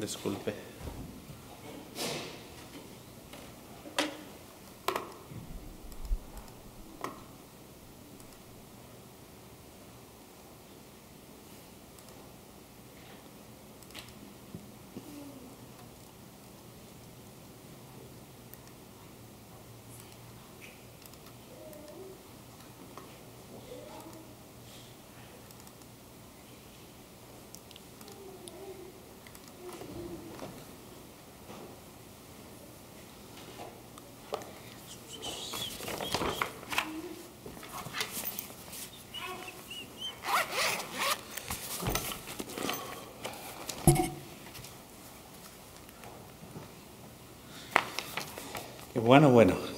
Disculpe.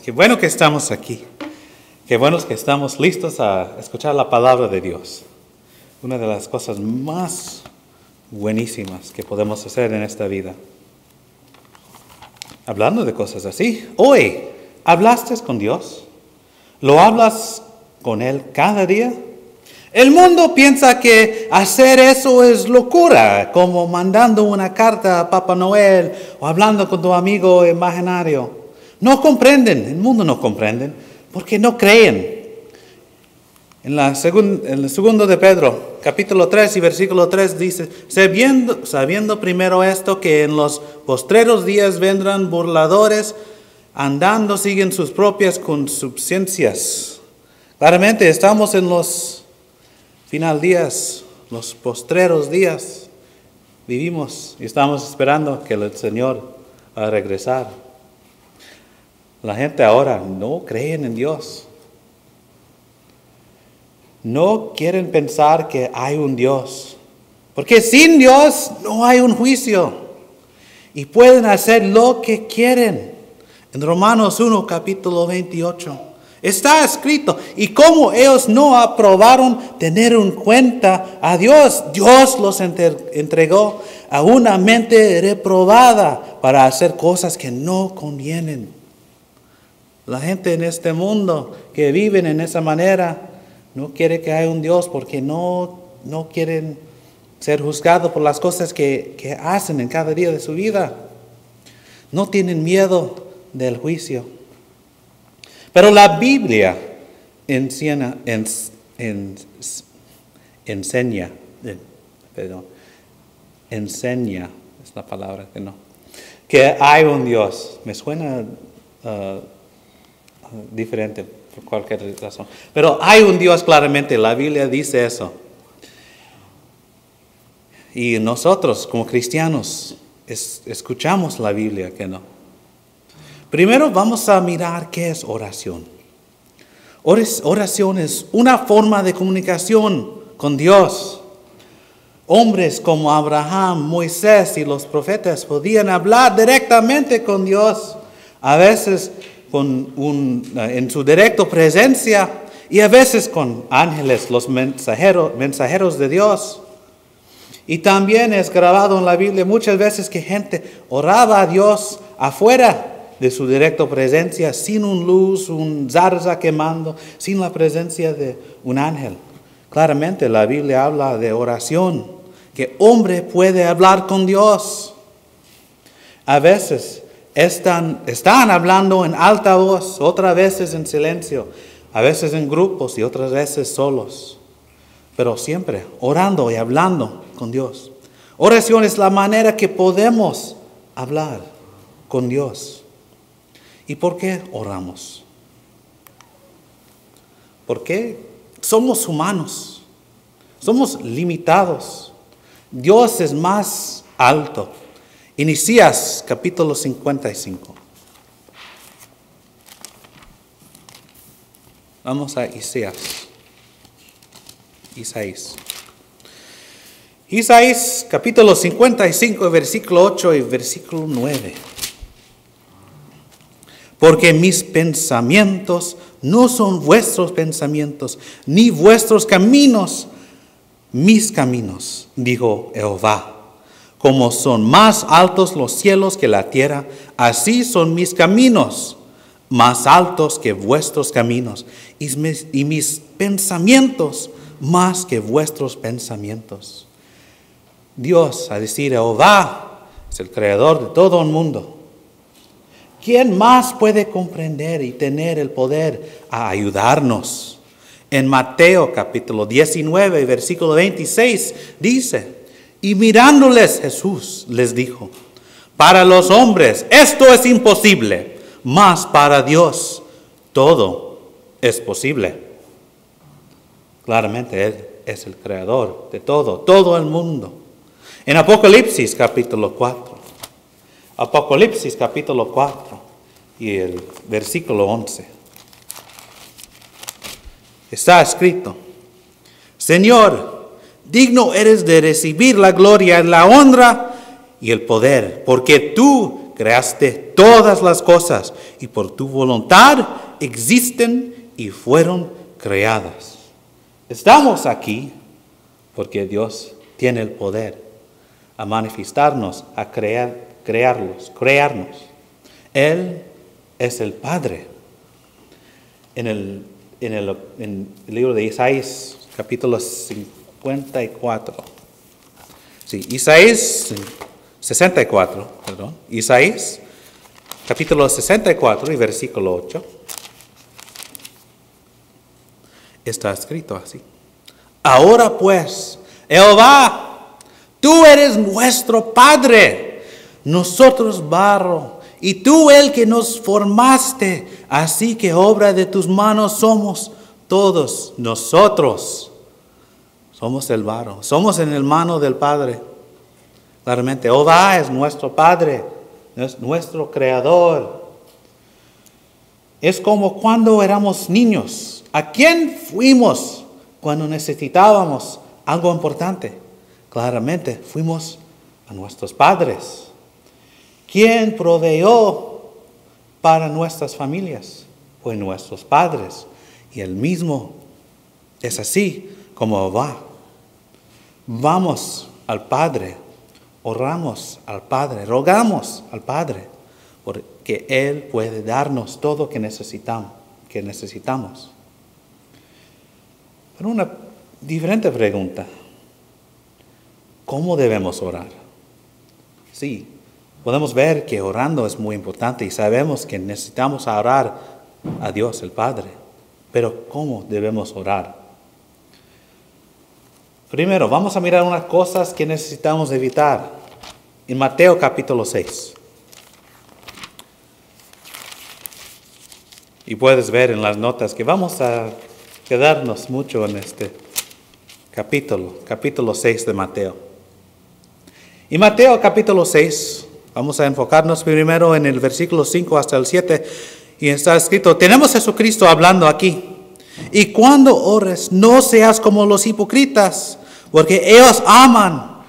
Qué bueno que estamos aquí. Qué bueno que estamos listos a escuchar la palabra de Dios. Una de las cosas más buenísimas que podemos hacer en esta vida. Hablando de cosas así, hoy, ¿hablaste con Dios? ¿Lo hablas con Él cada día? El mundo piensa que hacer eso es locura, como mandando una carta a Papá Noel o hablando con tu amigo imaginario. No comprenden, el mundo no comprende, porque no creen. En el segundo de Pedro, capítulo 3 y versículo 3 dice, sabiendo primero esto, que en los postreros días vendrán burladores, andando siguen sus propias concupiscencias. Claramente estamos en los final días, los postreros días. Vivimos y estamos esperando que el Señor va a regresar. La gente ahora no cree en Dios. No quieren pensar que hay un Dios. Porque sin Dios no hay un juicio. Y pueden hacer lo que quieren. En Romanos 1, capítulo 28. Está escrito. Y como ellos no aprobaron tener en cuenta a Dios, Dios los entregó a una mente reprobada para hacer cosas que no convienen. La gente en este mundo que viven en esa manera no quiere que haya un Dios porque no quieren ser juzgados por las cosas que hacen en cada día de su vida. No tienen miedo del juicio. Pero la Biblia enseña, es la palabra que no, que hay un Dios. Me suena diferente por cualquier razón. Pero hay un Dios claramente, la Biblia dice eso. Y nosotros como cristianos escuchamos la Biblia, que no. Primero vamos a mirar qué es oración. Oración es una forma de comunicación con Dios. Hombres como Abraham, Moisés y los profetas podían hablar directamente con Dios. A veces en su directa presencia y a veces con ángeles, los mensajeros de Dios. Y también es grabado en la Biblia muchas veces que gente oraba a Dios afuera de su directa presencia, sin un luz, un zarza quemando, sin la presencia de un ángel. Claramente la Biblia habla de oración, que hombre puede hablar con Dios. A veces están hablando en alta voz, otras veces en silencio, a veces en grupos y otras veces solos, pero siempre orando y hablando con Dios. Oración es la manera que podemos hablar con Dios. ¿Y por qué oramos? Porque somos humanos, somos limitados. Dios es más alto. Isaías capítulo 55. Vamos a Isaías. Isaías capítulo 55, versículo 8 y versículo 9. Porque mis pensamientos no son vuestros pensamientos, ni vuestros caminos mis caminos, dijo Jehová. Como son más altos los cielos que la tierra, así son mis caminos, más altos que vuestros caminos, y mis pensamientos más que vuestros pensamientos. Dios, a decir Jehová, Es el creador de todo el mundo. ¿Quién más puede comprender y tener el poder a ayudarnos? En Mateo capítulo 19, versículo 26 dice, y mirándoles Jesús les dijo, para los hombres esto es imposible, mas para Dios todo es posible. Claramente Él es el creador de todo el mundo. En Apocalipsis capítulo 4. Apocalipsis capítulo 4 y el versículo 11. Está escrito, Señor, digno eres de recibir la gloria, la honra y el poder, porque tú creaste todas las cosas y por tu voluntad existen y fueron creadas. Estamos aquí porque Dios tiene el poder a manifestarnos, a crearnos. Él es el Padre. En el libro de Isaías, capítulo 54. Sí, Isaías 64, perdón. Isaías, capítulo 64 y versículo 8. Está escrito así. Ahora pues, Jehová, tú eres nuestro Padre, nosotros barro, y tú el que nos formaste, así que obra de tus manos somos todos nosotros. Somos el barro, somos en el mano del Padre. Claramente, Jehová es nuestro Padre, es nuestro Creador. Es como cuando éramos niños. ¿A quién fuimos cuando necesitábamos algo importante? Claramente, fuimos a nuestros padres. ¿Quién proveyó para nuestras familias? Fue nuestros padres. Y el mismo es así como va. Vamos al Padre, oramos al Padre, rogamos al Padre, porque Él puede darnos todo que necesitamos. Pero una diferente pregunta. ¿Cómo debemos orar? Sí, podemos ver que orando es muy importante y sabemos que necesitamos orar a Dios el Padre. Pero ¿cómo debemos orar? Primero, vamos a mirar unas cosas que necesitamos evitar. En Mateo capítulo 6. Y puedes ver en las notas que vamos a quedarnos mucho en este capítulo 6 de Mateo. Y Mateo capítulo 6, vamos a enfocarnos primero en el versículo 5 hasta el 7, y está escrito, tenemos a Jesucristo hablando aquí. Y cuando ores, no seas como los hipócritas, porque ellos aman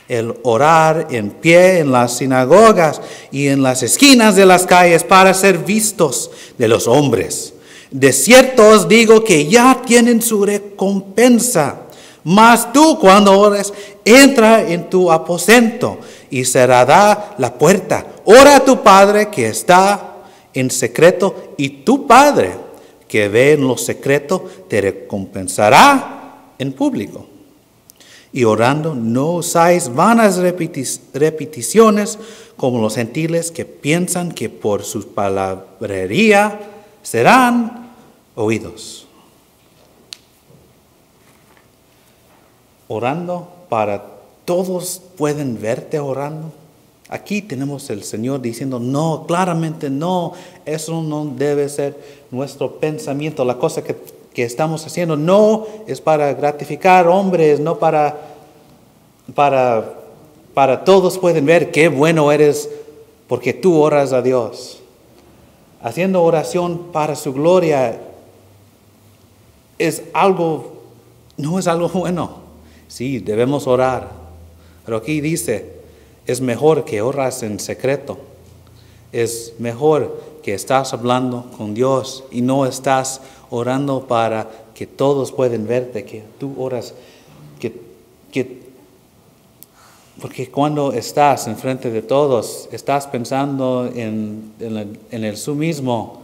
el orar en pie en las sinagogas y en las esquinas de las calles para ser vistos de los hombres. De cierto os digo que ya tienen su recompensa. Mas tú cuando ores, entra en tu aposento y cerrada la puerta. Ora a tu Padre que está en secreto, y tu Padre que ve en lo secreto te recompensará en público. Y orando, no usáis vanas repeticiones como los gentiles que piensan que por su palabrería serán oídos. Orando para todos pueden verte orando. Aquí tenemos el Señor diciendo, no, claramente no, eso no debe ser nuestro pensamiento. La cosa que estamos haciendo no es para gratificar hombres, no para todos pueden ver qué bueno eres porque tú oras a Dios. Haciendo oración para su gloria no es algo bueno. Sí, debemos orar, pero aquí dice, es mejor que oras en secreto. Es mejor que estás hablando con Dios y no estás orando para que todos puedan verte, que tú oras, porque cuando estás enfrente de todos, estás pensando en el su mismo,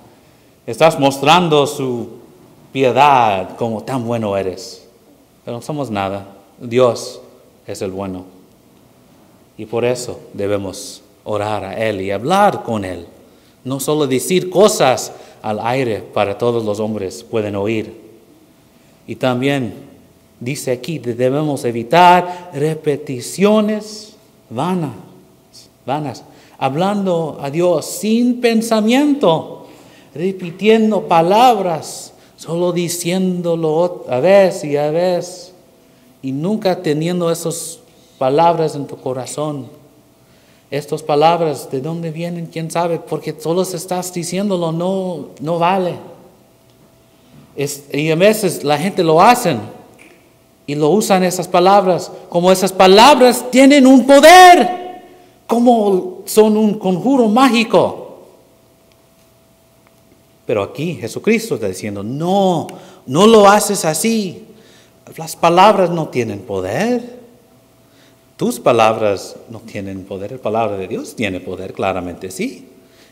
estás mostrando su piedad como tan bueno eres, pero no somos nada. Dios es el bueno. Y por eso debemos orar a Él y hablar con Él. No solo decir cosas al aire para todos los hombres pueden oír. Y también dice aquí que debemos evitar repeticiones vanas, hablando a Dios sin pensamiento, repitiendo palabras, solo diciéndolo a vez y a vez, y nunca teniendo esas palabras en tu corazón. Estas palabras, ¿de dónde vienen? ¿Quién sabe? Porque solo estás diciéndolo, no vale. Y a veces la gente lo hace y lo usan esas palabras, como esas palabras tienen un poder, como son un conjuro mágico. Pero aquí Jesucristo está diciendo, no lo haces así. Las palabras no tienen poder. Tus palabras no tienen poder. La palabra de Dios tiene poder, claramente sí.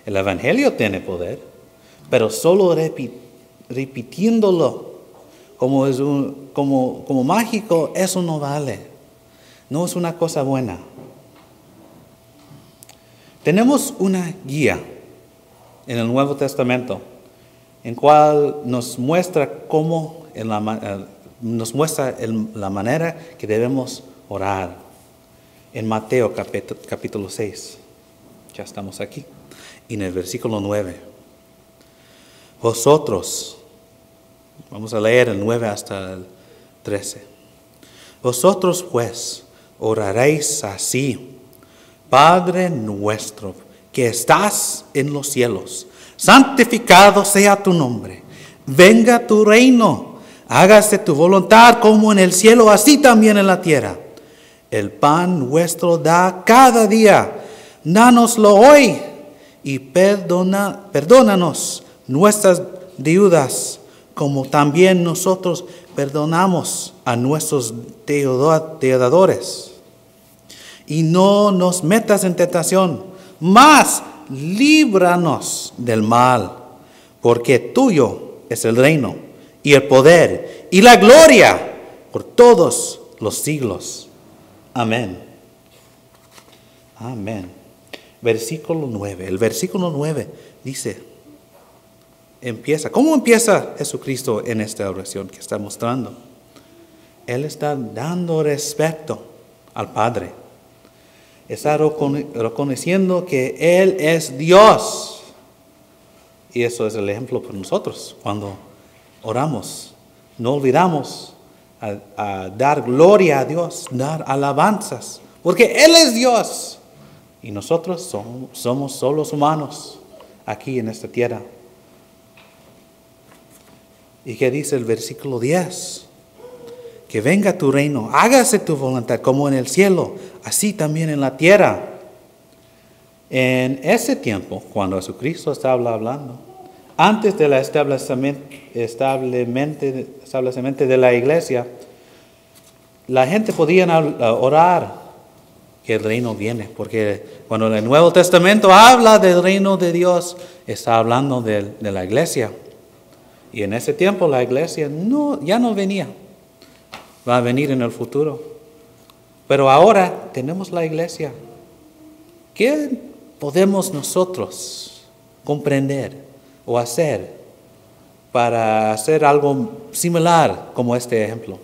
El Evangelio tiene poder. Pero solo repitiéndolo como mágico, eso no vale. No es una cosa buena. Tenemos una guía en el Nuevo Testamento, en cual nos muestra la manera que debemos orar. En Mateo capítulo 6, ya estamos aquí, y en el versículo 9. Vosotros, vamos a leer el 9 hasta el 13. Vosotros pues oraréis así: Padre nuestro que estás en los cielos, santificado sea tu nombre. Venga tu reino, hágase tu voluntad como en el cielo, así también en la tierra. El pan nuestro da cada día, dánoslo hoy, y perdónanos nuestras deudas, como también nosotros perdonamos a nuestros deudores. Y no nos metas en tentación, mas líbranos del mal, porque tuyo es el reino, y el poder, y la gloria, por todos los siglos. Amén. Amén. Versículo 9. El versículo 9 dice, ¿cómo empieza Jesucristo en esta oración que está mostrando? Él está dando respeto al Padre. Está reconociendo que Él es Dios. Y eso es el ejemplo para nosotros cuando oramos. No olvidamos a dar gloria a Dios, dar alabanzas, porque Él es Dios y nosotros somos solo humanos aquí en esta tierra. ¿Y qué dice el versículo 10? Que venga tu reino, hágase tu voluntad como en el cielo, así también en la tierra. En ese tiempo, cuando Jesucristo estaba hablando, antes del establecimiento de la iglesia, la gente podía orar que el reino viene, porque cuando el Nuevo Testamento habla del reino de Dios, está hablando de la iglesia. Y en ese tiempo la iglesia ya no venía, va a venir en el futuro. Pero ahora tenemos la iglesia. ¿Qué podemos nosotros comprender o hacer para hacer algo similar como este ejemplo?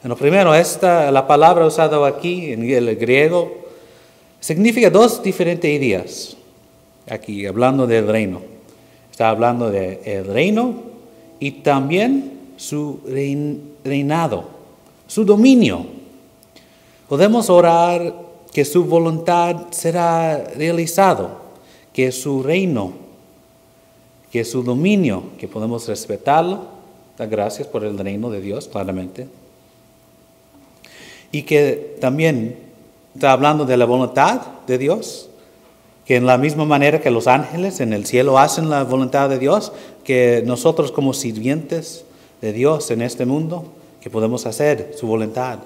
En lo primero, la palabra usada aquí en el griego significa dos diferentes ideas. Aquí, hablando del reino. Está hablando del reino y también su reinado, su dominio. Podemos orar que su voluntad será realizado, que su reino, que su dominio, que podemos respetarlo. Da gracias por el reino de Dios, claramente. Y que también está hablando de la voluntad de Dios, que en la misma manera que los ángeles en el cielo hacen la voluntad de Dios, que nosotros como sirvientes de Dios en este mundo, que podemos hacer su voluntad,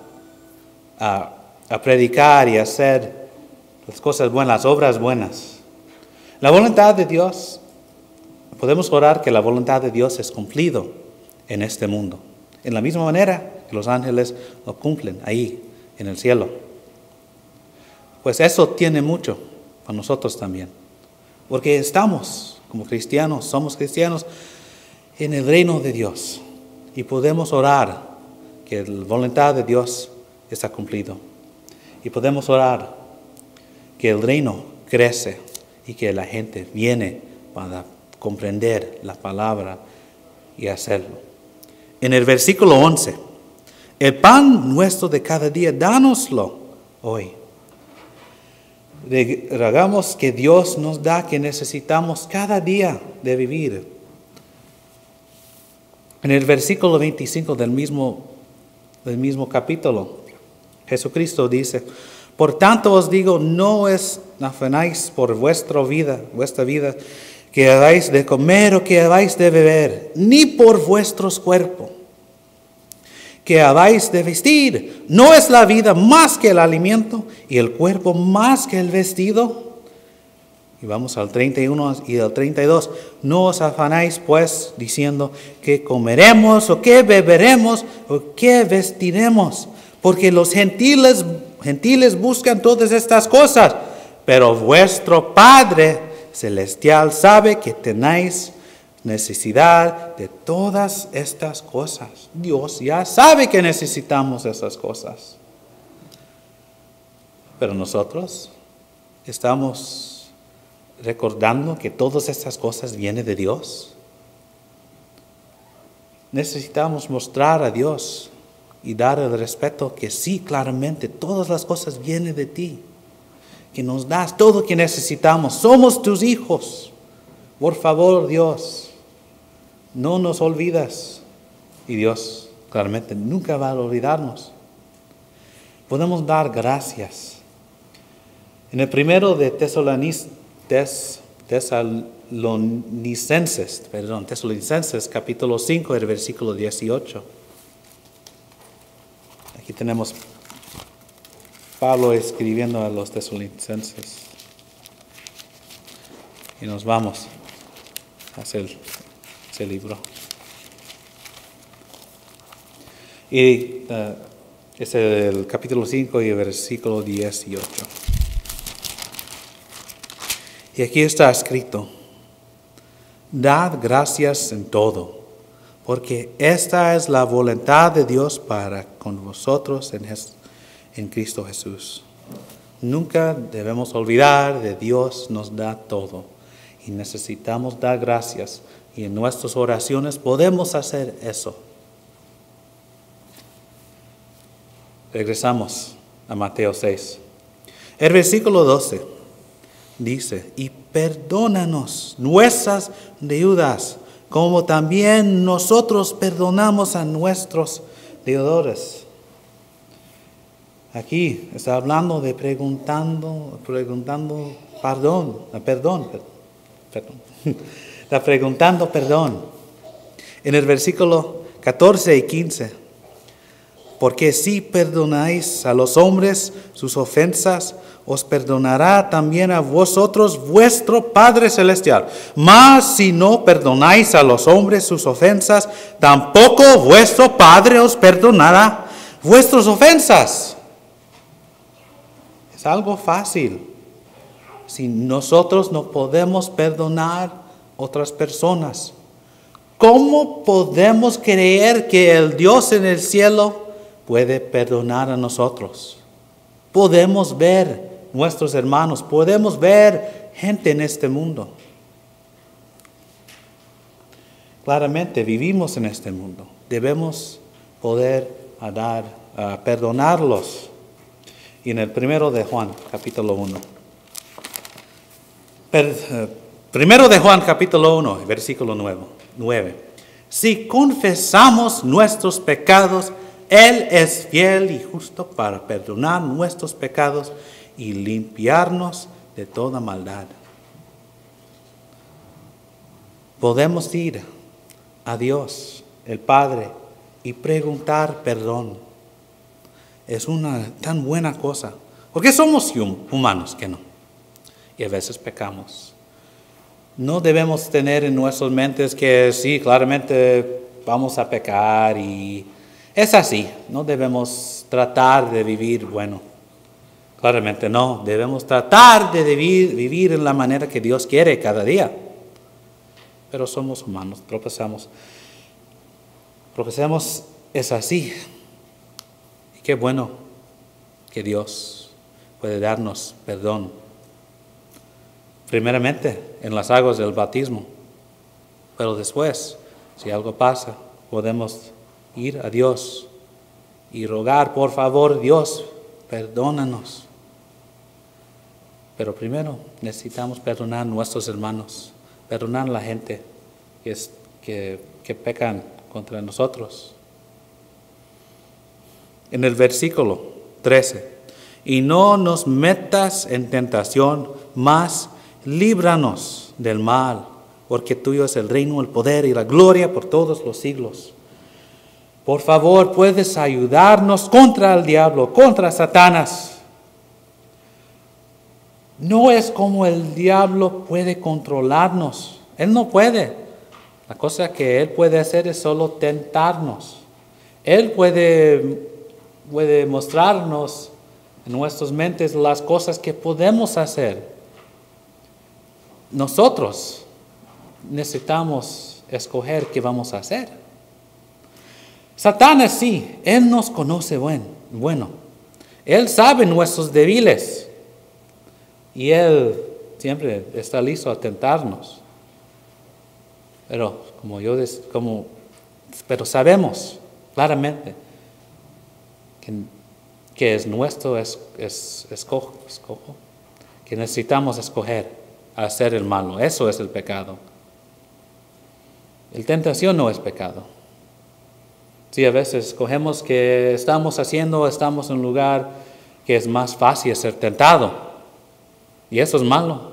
a predicar y hacer las cosas buenas, las obras buenas. La voluntad de Dios, podemos orar que la voluntad de Dios es cumplido en este mundo, en la misma manera que los ángeles lo cumplen ahí en el cielo. Pues eso tiene mucho para nosotros también. Porque estamos como cristianos, somos cristianos en el reino de Dios. Y podemos orar que la voluntad de Dios está cumplido. Y podemos orar que el reino crece y que la gente viene para comprender la palabra y hacerlo. En el versículo 11, el pan nuestro de cada día, dánoslo hoy. Hagamos que Dios nos da que necesitamos cada día de vivir. En el versículo 25 del mismo capítulo, Jesucristo dice: por tanto os digo, no os afanéis por vuestra vida, que habéis de comer o que habéis de beber, ni por vuestros cuerpos, que habéis de vestir. ¿No es la vida más que el alimento y el cuerpo más que el vestido? Y vamos al 31 y al 32. No os afanéis pues diciendo que comeremos o que beberemos o que vestiremos, porque los gentiles buscan todas estas cosas, pero vuestro Padre Celestial sabe que tenéis necesidad de todas estas cosas. Dios ya sabe que necesitamos esas cosas. Pero nosotros estamos recordando que todas estas cosas vienen de Dios. Necesitamos mostrar a Dios y dar el respeto que sí, claramente, todas las cosas vienen de ti, que nos das todo lo que necesitamos. Somos tus hijos. Por favor, Dios, no nos olvidas. Y Dios, claramente, nunca va a olvidarnos. Podemos dar gracias. En el primero de Tesalonicenses, capítulo 5, el versículo 18. Aquí tenemos Pablo escribiendo a los tesalonicenses. Y nos vamos a hacer ese libro. Y es el capítulo 5 y el versículo 18. Y aquí está escrito: dad gracias en todo, porque esta es la voluntad de Dios para con vosotros en Cristo Jesús. Nunca debemos olvidar de Dios nos da todo y necesitamos dar gracias, y en nuestras oraciones podemos hacer eso. Regresamos a Mateo 6. El versículo 12 dice: y perdónanos nuestras deudas, como también nosotros perdonamos a nuestros deudores. Aquí está hablando de preguntando perdón. Está preguntando perdón. En el versículo 14 y 15. Porque si perdonáis a los hombres sus ofensas, os perdonará también a vosotros vuestro Padre Celestial. Mas si no perdonáis a los hombres sus ofensas, tampoco vuestro Padre os perdonará vuestras ofensas. Es algo fácil. Si nosotros no podemos perdonar a otras personas, ¿cómo podemos creer que el Dios en el cielo puede perdonar a nosotros? Podemos ver nuestros hermanos, podemos ver gente en este mundo. Claramente vivimos en este mundo. Debemos poder perdonarlos. Y en el primero de Juan, capítulo 1. Primero de Juan, capítulo 1, versículo 9. Si confesamos nuestros pecados, Él es fiel y justo para perdonar nuestros pecados y limpiarnos de toda maldad. Podemos ir a Dios, el Padre, y preguntar perdón. Es una tan buena cosa, porque somos humanos que no, y a veces pecamos. No debemos tener en nuestras mentes que sí, claramente vamos a pecar y es así. No debemos tratar de vivir bueno. Claramente no. Debemos tratar de vivir en la manera que Dios quiere cada día. Pero somos humanos, tropezamos. Tropezamos es así. Y qué bueno que Dios puede darnos perdón. Primeramente en las aguas del bautismo. Pero después, si algo pasa, podemos ir a Dios y rogar, por favor, Dios, perdónanos. Pero primero necesitamos perdonar a nuestros hermanos, perdonar a la gente que pecan contra nosotros. En el versículo 13, y no nos metas en tentación, mas líbranos del mal, porque tuyo es el reino, el poder y la gloria por todos los siglos. Por favor, puedes ayudarnos contra el diablo, contra Satanás. No es como el diablo puede controlarnos. Él no puede. La cosa que él puede hacer es solo tentarnos. Él puede mostrarnos en nuestras mentes las cosas que podemos hacer. Nosotros necesitamos escoger qué vamos a hacer. Satanás sí, él nos conoce bueno. Él sabe nuestros débiles. Y Él siempre está listo a tentarnos. Pero pero sabemos claramente que es nuestro escojo, que necesitamos escoger a hacer el malo. Eso es el pecado. La tentación no es pecado. Sí, a veces escogemos que estamos en un lugar que es más fácil ser tentado. Y eso es malo.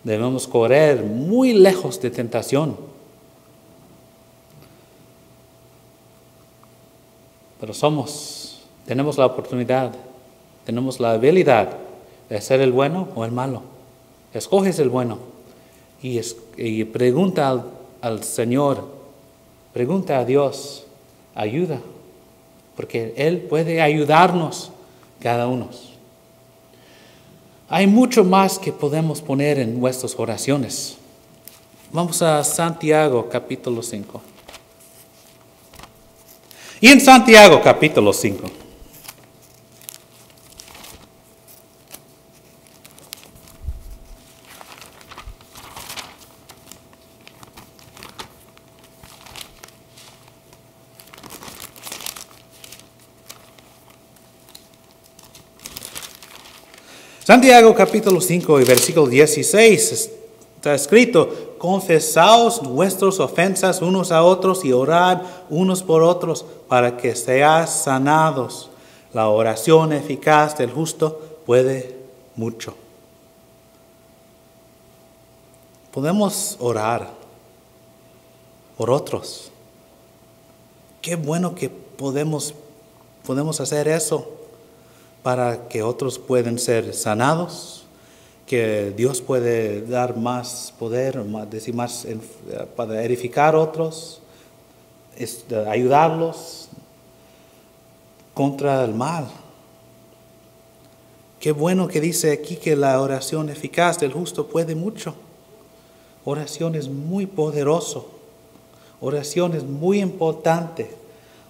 Debemos correr muy lejos de tentación. Pero tenemos la oportunidad, tenemos la habilidad de hacer el bueno o el malo. Escoges el bueno y pregunta al Señor, pregunta a Dios, ayuda, porque Él puede ayudarnos cada uno. Hay mucho más que podemos poner en nuestras oraciones. Vamos a Santiago capítulo 5. Y en Santiago capítulo 5. Santiago capítulo 5 y versículo 16 está escrito: confesaos vuestras ofensas unos a otros y orad unos por otros para que seáis sanados. La oración eficaz del justo puede mucho. Podemos orar por otros. Qué bueno que podemos hacer eso, para que otros puedan ser sanados, que Dios puede dar más poder, más para edificar a otros, ayudarlos contra el mal. Qué bueno que dice aquí que la oración eficaz del justo puede mucho. Oración es muy poderoso. Oración es muy importante.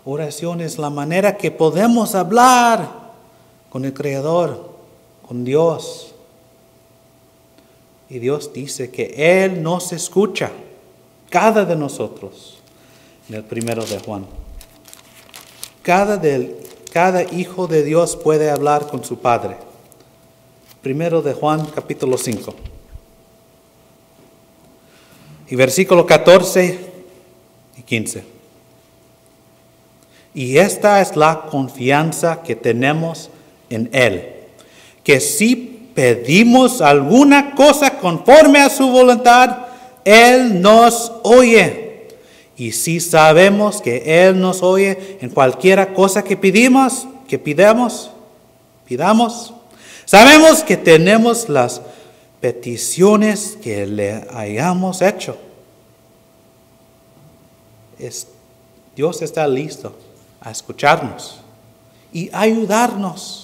Oración es la manera que podemos hablar con el Creador, con Dios. Y Dios dice que Él nos escucha, cada de nosotros, en el 1 de Juan. Cada hijo de Dios puede hablar con su Padre. 1 de Juan capítulo 5. Y versículo 14 y 15. Y esta es la confianza que tenemos en Él, que si pedimos alguna cosa conforme a su voluntad, Él nos oye. Y si sabemos que Él nos oye en cualquiera cosa que pidamos, sabemos que tenemos las peticiones que le hayamos hecho. Dios está listo a escucharnos y ayudarnos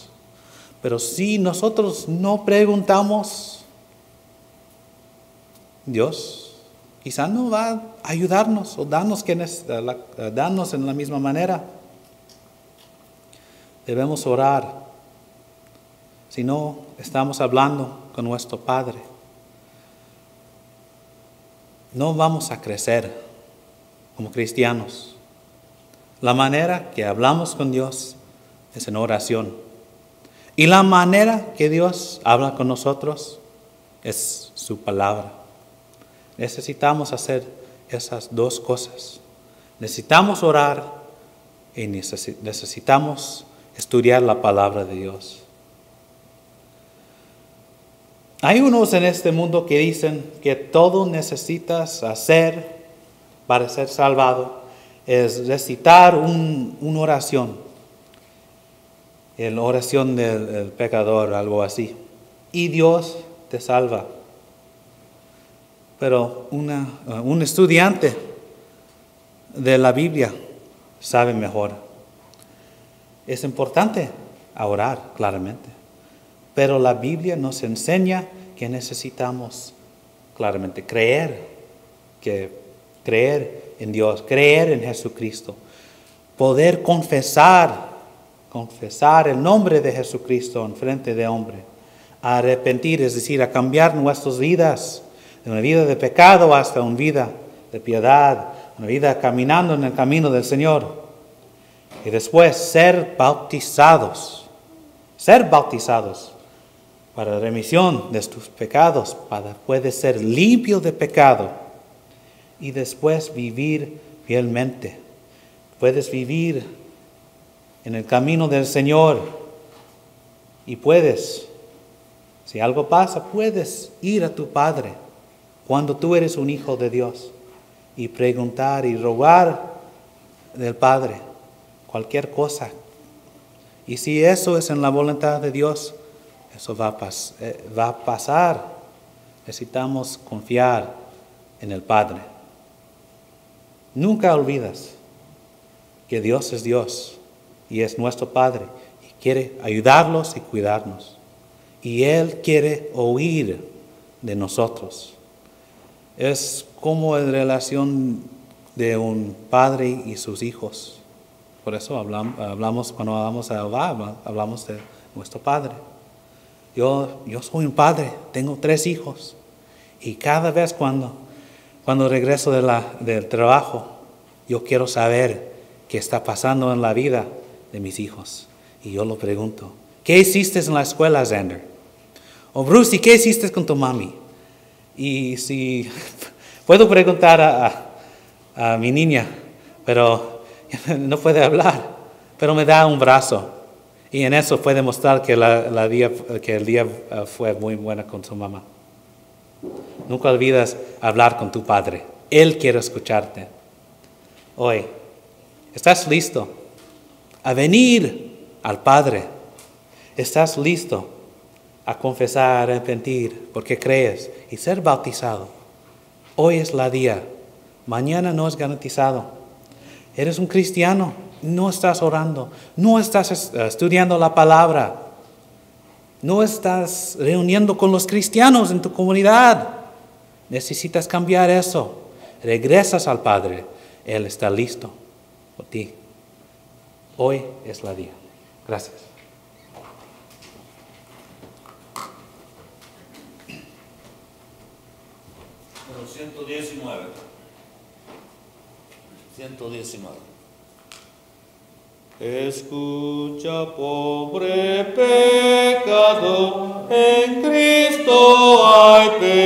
Pero si nosotros no preguntamos, Dios quizá no va a ayudarnos o darnos en la misma manera. Debemos orar. Si no, estamos hablando con nuestro Padre. No vamos a crecer como cristianos. La manera que hablamos con Dios es en oración. Y la manera que Dios habla con nosotros es su palabra. Necesitamos hacer esas dos cosas. Necesitamos orar y necesitamos estudiar la palabra de Dios. Hay unos en este mundo que dicen que todo necesitas hacer para ser salvado es recitar una oración. La oración del pecador, algo así. Y Dios te salva. Pero un estudiante de la Biblia sabe mejor. Es importante orar, claramente. Pero la Biblia nos enseña que necesitamos claramente creer en Dios, creer en Jesucristo, poder confesar el nombre de Jesucristo en frente de hombre, a arrepentir, es decir, a cambiar nuestras vidas, de una vida de pecado hasta una vida de piedad, una vida caminando en el camino del Señor. Y después ser bautizados para remisión de tus pecados, para poder ser limpio de pecado y después vivir fielmente. Puedes vivir en el camino del Señor y si algo pasa, puedes ir a tu Padre cuando tú eres un hijo de Dios y preguntar y rogar del Padre cualquier cosa. Y si eso es en la voluntad de Dios, eso va a pasar. Necesitamos confiar en el Padre. Nunca olvides que Dios es Dios y es nuestro Padre y quiere ayudarlos y cuidarnos. Y Él quiere oír de nosotros. Es como la relación de un padre y sus hijos. Por eso hablamos cuando hablamos de Jehová, hablamos de nuestro Padre. Yo soy un padre, tengo 3 hijos. Y cada vez cuando regreso del trabajo, yo quiero saber qué está pasando en la vida de mis hijos. Y yo lo pregunto, ¿qué hiciste en la escuela, Xander? O Bruce, ¿y qué hiciste con tu mami? Y si puedo preguntar a mi niña, pero no puede hablar, pero me da un brazo. Y en eso puede mostrar que el día fue muy bueno con su mamá. Nunca olvides hablar con tu Padre. Él quiere escucharte. Hoy, ¿estás listo a venir al Padre? ¿Estás listo a confesar, a arrepentir porque crees y ser bautizado? Hoy es la día. Mañana no es garantizado. Eres un cristiano, no estás orando, no estás estudiando la palabra, no estás reuniendo con los cristianos en tu comunidad. Necesitas cambiar eso. Regresas al Padre. Él está listo por ti. Hoy es la día. Gracias. Número 119. 119. Escucha, pobre pecador, en Cristo hay perdón.